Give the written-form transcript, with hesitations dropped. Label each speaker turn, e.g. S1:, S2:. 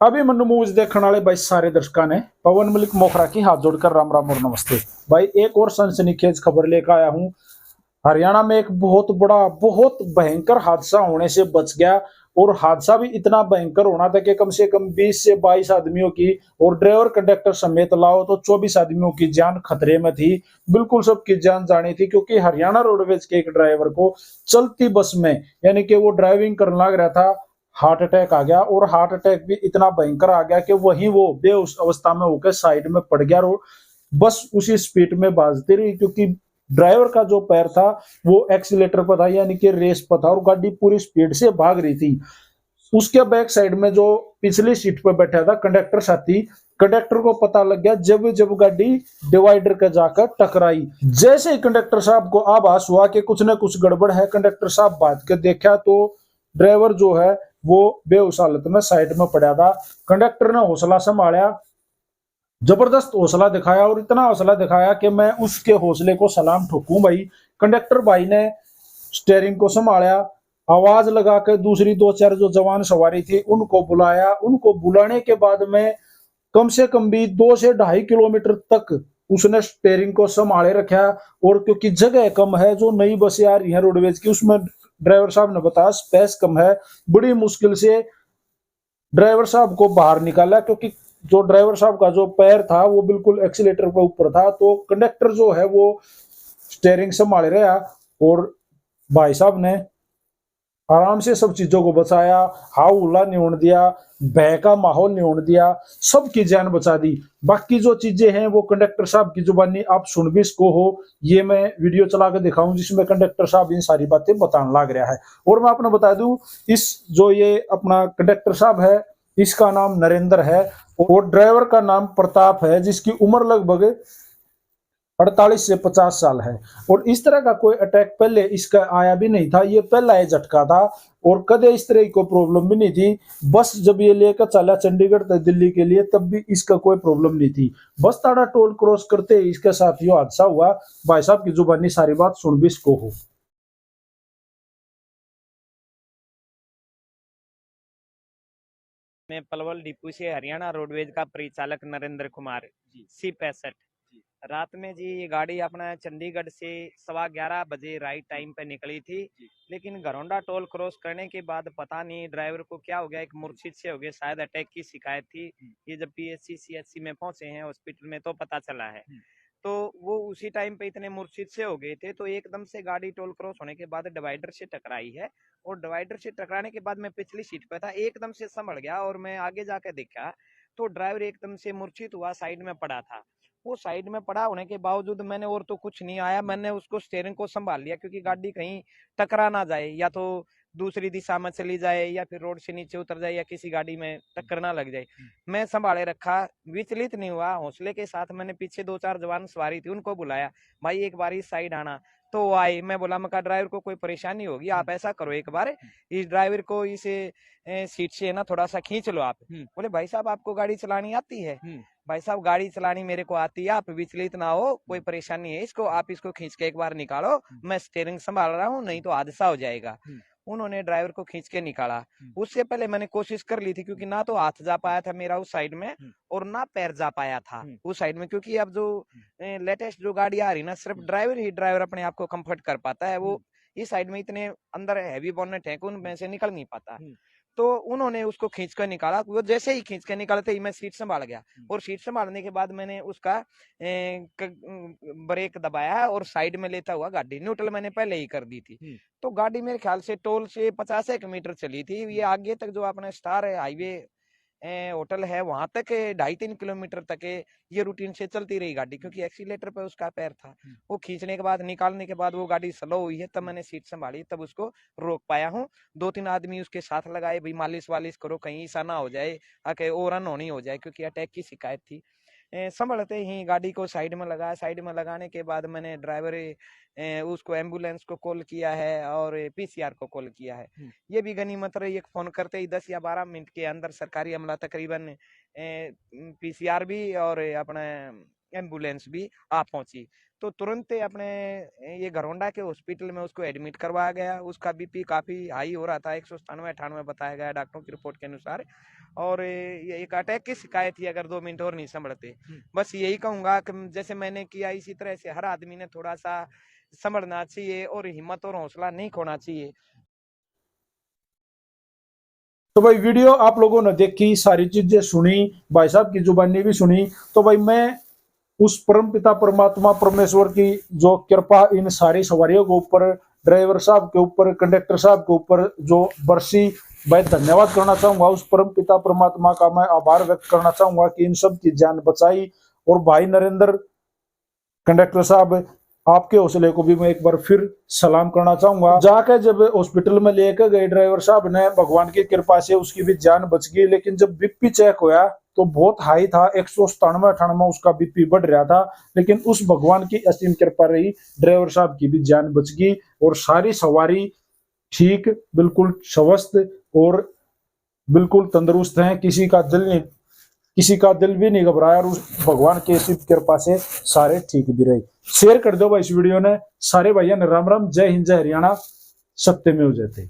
S1: अभी मनु मूवीज देखने वाले भाई सारे दर्शकों ने पवन मलिक मोखरा की हाथ जोड़कर राम राम और नमस्ते। भाई एक और सनसनीखेज खबर लेकर आया हूं। हरियाणा में एक बहुत भयंकर हादसा होने से बच गया। और हादसा भी इतना भयंकर होना था कि कम से कम 20 से 22 आदमियों की और ड्राइवर कंडक्टर समेत लाओ तो 24 आदमियों की जान खतरे में थी। बिल्कुल सबकी जान जानी थी, क्योंकि हरियाणा रोडवेज के एक ड्राइवर को चलती बस में, यानी कि वो ड्राइविंग करने लग रहा था, हार्ट अटैक आ गया। और हार्ट अटैक भी इतना भयंकर आ गया कि वहीं वो बेहोश अवस्था में होकर साइड में पड़ गया। और बस उसी स्पीड में भाजती रही, क्योंकि ड्राइवर का जो पैर था वो एक्सीलेटर पर था, यानी कि रेस पर था, और गाड़ी पूरी स्पीड से भाग रही थी। उसके बैक साइड में जो पिछली सीट पर बैठा था कंडक्टर साथी, कंडक्टर को पता लग गया जब जब गाड़ी डिवाइडर के जाकर टकराई। जैसे ही कंडक्टर साहब को आभास हुआ कि कुछ न कुछ गड़बड़ है, कंडक्टर साहब भाग के देखा तो ड्राइवर जो है वो बेहोश हालत में साइड में पड़ा था। कंडक्टर ने हौसला संभाला, जबरदस्त हौसला दिखाया, और इतना हौसला दिखाया कि मैं उसके हौसले को सलाम ठोकूं भाई। कंडक्टर भाई ने स्टेयरिंग को संभाला, आवाज लगा के दूसरी दो चार जो जवान सवारी थी उनको बुलाया। उनको बुलाने के बाद में कम से कम भी 2 से 2.5 किलोमीटर तक उसने स्टेयरिंग को संभाले रखा। और क्योंकि जगह कम है, जो नई बसें आ रही हैं रोडवेज की, उसमें ड्राइवर साहब ने बताया स्पेस कम है, बड़ी मुश्किल से ड्राइवर साहब को बाहर निकाला, क्योंकि जो ड्राइवर साहब का जो पैर था वो बिल्कुल एक्सीलेटर के ऊपर था। तो कंडक्टर जो है वो स्टेयरिंग संभाल रहा, और भाई साहब ने आराम से सब चीजों को बचाया। हाव हुल्ला नहीं होने दिया, भय का माहौल नहीं होने दिया, सबकी जान बचा दी। बाकी जो चीजें हैं वो कंडक्टर साहब की जुबानी आप सुन भी इसको हो, ये मैं वीडियो चला के दिखाऊं जिसमें कंडक्टर साहब इन सारी बातें बताने लग रहा है। और मैं आपने बता दूं, इस जो ये अपना कंडक्टर साहब है, इसका नाम नरेंद्र है, और ड्राइवर का नाम प्रताप है, जिसकी उम्र लगभग 48 से 50 साल है। और इस तरह का कोई अटैक पहले इसका आया भी नहीं था, ये पहला ही झटका था। और कदे इस तरह की कोई प्रॉब्लम भी नहीं थी। बस जब ये लेकर चला चंडीगढ़ तक दिल्ली के लिए, तब भी इसका कोई प्रॉब्लम नहीं थी। बस ताड़ा टोल क्रॉस करते ही इसके साथ ये हादसा हुआ। भाई साहब की जुबानी सारी बात सुन भी इसको हो।
S2: मैं पलवल डिपू से हरियाणा रोडवेज का परिचालक नरेंद्र कुमार C65। रात में जी ये गाड़ी अपना चंडीगढ़ से 11:15 राइट टाइम पे निकली थी, लेकिन घरौंडा टोल क्रॉस करने के बाद पता नहीं ड्राइवर को क्या हो गया, एक मूर्छित से हो गया, शायद अटैक की शिकायत थी। ये जब PSC CHC में पहुंचे हैं हॉस्पिटल में तो पता चला है। तो वो उसी टाइम पे इतने मूर्छित से हो गए थे, तो एकदम से गाड़ी टोल क्रॉस होने के बाद डिवाइडर से टकराई है। और डिवाइडर से टकराने के बाद मैं पिछली सीट पे था, एकदम से संभल गया और मैं आगे जाकर देखा तो ड्राइवर एकदम से मूर्छित हुआ, साइड में पड़ा था। वो साइड में पड़ा होने के बावजूद मैंने, और तो कुछ नहीं आया, मैंने उसको स्टेयरिंग को संभाल लिया, क्योंकि गाड़ी कहीं टकरा ना जाए, या तो दूसरी दिशा में चली जाए या फिर रोड से नीचे उतर जाए या किसी गाड़ी में टक्कर ना लग जाए। मैं संभाले रखा, विचलित नहीं हुआ, हौसले के साथ मैंने पीछे 2-4 जवान सवारी थी उनको बुलाया, भाई एक बार इस साइड आना। तो वो आए, मैं बोला, मैं ड्राइवर को कोई परेशानी होगी, आप ऐसा करो एक बार इस ड्राइवर को इस सीट से ना थोड़ा सा खींच लो आप। बोले भाई साहब आपको गाड़ी चलानी आती है? भाई साहब गाड़ी चलानी मेरे को आती है, आप विचलित ना हो, कोई परेशानी है इसको, आप इसको खींच के एक बार निकालो, मैं स्टेयरिंग संभाल रहा हूँ, नहीं तो हादसा हो जाएगा। उन्होंने ड्राइवर को खींच के निकाला। उससे पहले मैंने कोशिश कर ली थी, क्योंकि ना तो हाथ जा पाया था मेरा उस साइड में और ना पैर जा पाया था उस साइड में, क्योंकि अब जो लेटेस्ट जो गाड़ी आ रही ना, सिर्फ ड्राइवर अपने आप को कंफर्ट कर पाता है। वो इस साइड में इतने अंदर हैवी बोनेट है कि उनमें से निकल नहीं पाता। तो उन्होंने उसको खींच कर निकाला, वो जैसे ही खींच के निकालते ही मैं सीट संभाल गया। और सीट संभालने के बाद मैंने उसका ब्रेक दबाया और साइड में लेता हुआ गाड़ी न्यूट्रल मैंने पहले ही कर दी थी। तो गाड़ी मेरे ख्याल से टोल से 50 मीटर चली थी, ये आगे तक जो अपने स्टार हाईवे होटल है वहां तक 2.5-3 किलोमीटर तक ये रूटीन से चलती रही गाड़ी, क्योंकि एक्सीलेटर पे उसका पैर था। वो खींचने के बाद, निकालने के बाद वो गाड़ी स्लो हुई है, तब मैंने सीट संभाली, तब उसको रोक पाया हूँ। 2-3 आदमी उसके साथ लगाए, भाई मालिश वालिश करो, कहीं ऐसा ना हो जाए आके और अनहोनी हो जाए, क्योंकि अटैक की शिकायत थी। संभलते ही गाड़ी को साइड में लगाया। साइड में लगाने के बाद मैंने ड्राइवर उसको एम्बुलेंस को कॉल किया है और PCR को कॉल किया है। ये भी गनीमत रही, एक फोन करते ही 10 या 12 मिनट के अंदर सरकारी अमला तकरीबन PCR भी और अपना एम्बुलेंस भी आ पहुंची। तो तुरंत अपने ये घरौंडा के हॉस्पिटल में उसको एडमिट करवाया गया। उसका बीपी काफी हाई हो रहा था, 197-98 बताया गया डॉक्टरों की रिपोर्ट के अनुसार। और ये एक अटैक की शिकायत थी, अगर 2 मिनट और नहीं संभलते। बस यही कहूंगा कि जैसे मैंने किया इसी तरह से हर आदमी ने थोड़ा सा संभलना चाहिए और हिम्मत और हौसला नहीं खोना चाहिए।
S1: तो भाई वीडियो आप लोगों ने देखी, सारी चीजें सुनी, भाई साहब की जुबानी भी सुनी। तो भाई मैं उस परम पिता परमात्मा परमेश्वर की जो कृपा इन सारी सवारियों के ऊपर, ड्राइवर साहब के ऊपर, कंडक्टर साहब के ऊपर जो बरसी, भाई धन्यवाद करना चाहूंगा। उस परम पिता परमात्मा का मैं आभार व्यक्त करना चाहूंगा कि इन सब की जान बचाई। और भाई नरेंद्र कंडक्टर साहब, आपके हौसले को भी मैं एक बार फिर सलाम करना चाहूंगा। जाकर जब हॉस्पिटल में लेकर गए ड्राइवर साहब ने, भगवान की कृपा से उसकी भी जान बच गई। लेकिन जब बीपी चेक होया तो बहुत हाई था, 197-98 उसका बीपी बढ़ रहा था। लेकिन उस भगवान की असीम कृपा रही, ड्राइवर साहब की भी जान बच गई और सारी सवारी ठीक, बिल्कुल स्वस्थ और बिल्कुल तंदुरुस्त हैं। किसी का दिल भी नहीं घबराया और उस भगवान की इसी कृपा से सारे ठीक भी रहे। शेयर कर दो भाई इस वीडियो ने। सारे भाइयों ने राम राम, जय हिंद, जय हरियाणा, सत्यमेव जयते।